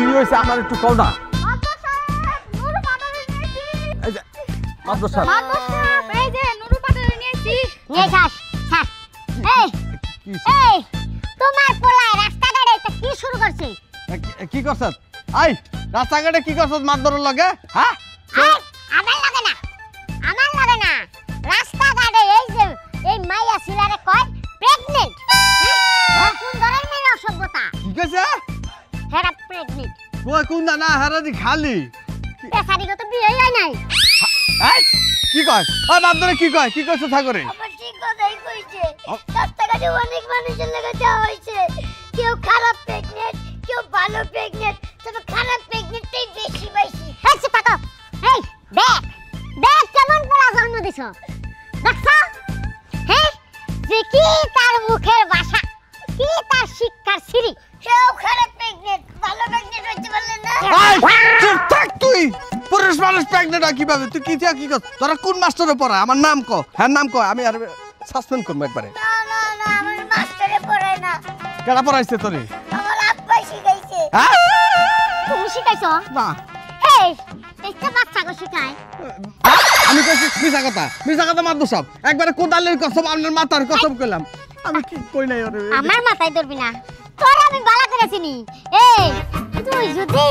কি হয়েছে আমার একটু কও না। মাদবর সাহেব এই যে নুরু পাটারে নিয়েছি নিয়ে যাস হ্যাঁ এই এই তোমার পোলা রাস্তাঘাটে এটা কি শুরু করছে কি করছস আই রাস্তাঘাটে কি করছস মাদবরের লগে হ্যাঁ আমার লাগে না রাস্তাঘাটে এই যে এই মাইয়া ছিলারে কয় প্রেগন্যান্ট কোন ধরনের মেয়ে অসভ্যতা কি কইছে হেরা প্রেগন্যান্ট কই কোন না হারা দি খালি পেছারি তো বিয়েই হয় নাই এই কি কয় ওই মাদবরে কি কয় কি কইছ ঠাকুরে আবার ঠিক কথাই কইছে রাস্তাঘাটে অনেক মানুষের লাগা যাওয়া হইছে কেউ খারাপ প্রেগন্যান্ট কেউ ভালো প্রেগন্যান্ট তবে খারাপ প্রেগন্যান্টটাই বেশি পাইছি আচ্ছা টাকা এই দেখ কেমন বলা জন্ম দিছো দেখছো হ্যাঁ যে কি তার মুখের ভাষা কি তার শিক্ষার সিঁড়ি কেউ খারাপ প্রেগন্যান্ট ভালো প্রেগন্যান্ট হইতে পারলে না চুপ থাক তুই পুরুষ মানুষ প্রেগন্যান্ট কিভাবে তুই কি কর তোরা কোন মাস্টারে পড়া আমার নাম ক হ্যাঁ নাম ক আমি আর সাসপেন্ড করব একবারে না আমার মাস্টারে পড়ায় না কেডা পড়াইছে তোরে আমার আব্বা শিখাইছে হ্যাঁ তুমি শিখাইছো না এই একটা বাচ্চাকে শিখায় আমি কইছি মিছা কথা মাদবর সাহেব একবারে কোদালের কসম আপনার মাথার কসম কইলাম আমি কি কই নাই ওরে আমার মাথায় ধরবি না তোর আমি বালা করে চিনি এই তুই যদি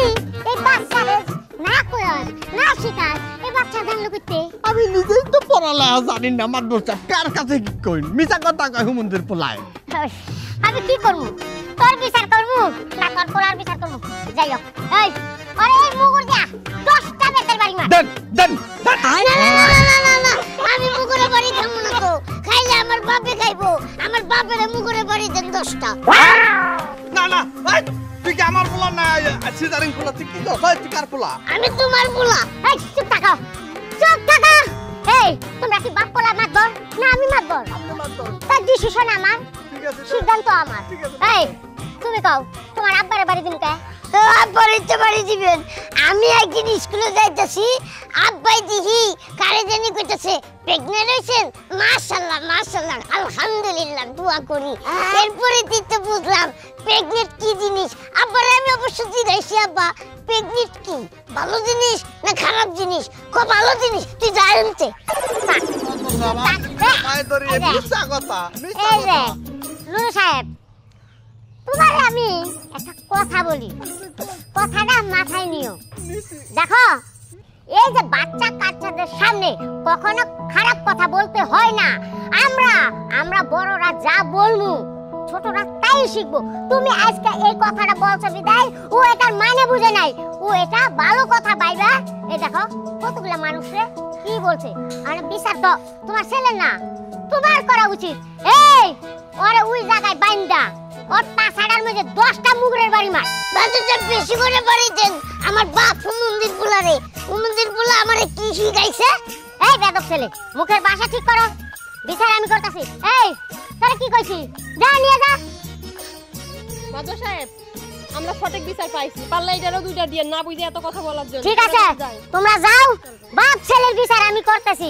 এই বাচ্চারে না কইস না শিখাস এই বাচ্চা জানলো কইতে আমি নিজেই তো পড়ালা জানি না মাদবর সাহেব কার কাছে কি কইন মিছা কথা কই হুমন্দির পোলায় আমি কি করব তোর বিচার করব না তোর পোলার বিচার করব যাই হোক এই আরে এই মুগুর দিয়া 10টা বেতের বাড়ি মার দেন না আমি মুগুরে বাড়ি খাবো না তো খাইলে আমার বাপে খাইবো আমার বাপের মুগুরে বাড়ি দেন 10টা না তুই কি আমার পোলা না সিজারিং পোলা তুই কি কর তুই কার পোলা আমি তোমার পোলা এই চুপ থাকো এই তোমরা কি বাপ পোলা মাতবর না আমি মাতবর তার ডিসিশন আমার সিদ্ধান্ত আমার এই তুমি কও তোমার আব্বারে বাড়ি দিন কে আব্বার ইচ্ছে বাড়ি দিবেন আমি একদিন স্কুলে যাইতাছি আব্বাই দিহি কারে জানি কইতাছে প্রেগন্যান্ট হইছেন মাশাআল্লাহ আলহামদুলিল্লাহ দোয়া করি এরপরে তো বুঝলাম প্রেগন্যান্ট কি জিনিস আব্বারে আমি অবশ্য জিজ্ঞাসি আব্বা প্রেগন্যান্ট কি ভালো জিনিস না খারাপ জিনিস খুব ভালো জিনিস তুই জানতে নুরু সাহেব তোমারে আমি একটা কথা বলি কথাটা মাথায় নিও দেখো এই যে বাচ্চা কাচ্চাদের সামনে কখনো খারাপ কথা বলতে হয় না আমরা বড়রা যা বলবো ছোটরা তাই শিখবো তুমি আজকে এই কথাটা বলছো বিদায় ও এটার মানে বুঝে নাই ও এটা ভালো কথা ভাইবা এই দেখো কতগুলা মানুষে কি বলছে আর বিচার তো তোমার ছেলে না তোমার করা উচিত এই ওরে ওই জায়গায় বাইন্দা ওর পাছাড়ার মধ্যে 10টা মুগুরের বাড়ি মার বাজারটা বেশি করে বাড়ি দেন আমার বাপ হুমন্দির পোলা আমারে কি শিখাইছে এই বেদব ছেলে মুখের ভাষা ঠিক করো বিচার আমি করতেছি এই তোরা কি কইছি যা নিয়ে যা মাদবর সাহেব আমরা সঠিক বিচার পাইছি পাল্লা এটারও দুইটা দিয়ে না বুঝে এত কথা বলার জন্য ঠিক আছে তোমরা যাও বাপ ছেলের বিচার আমি করতেছি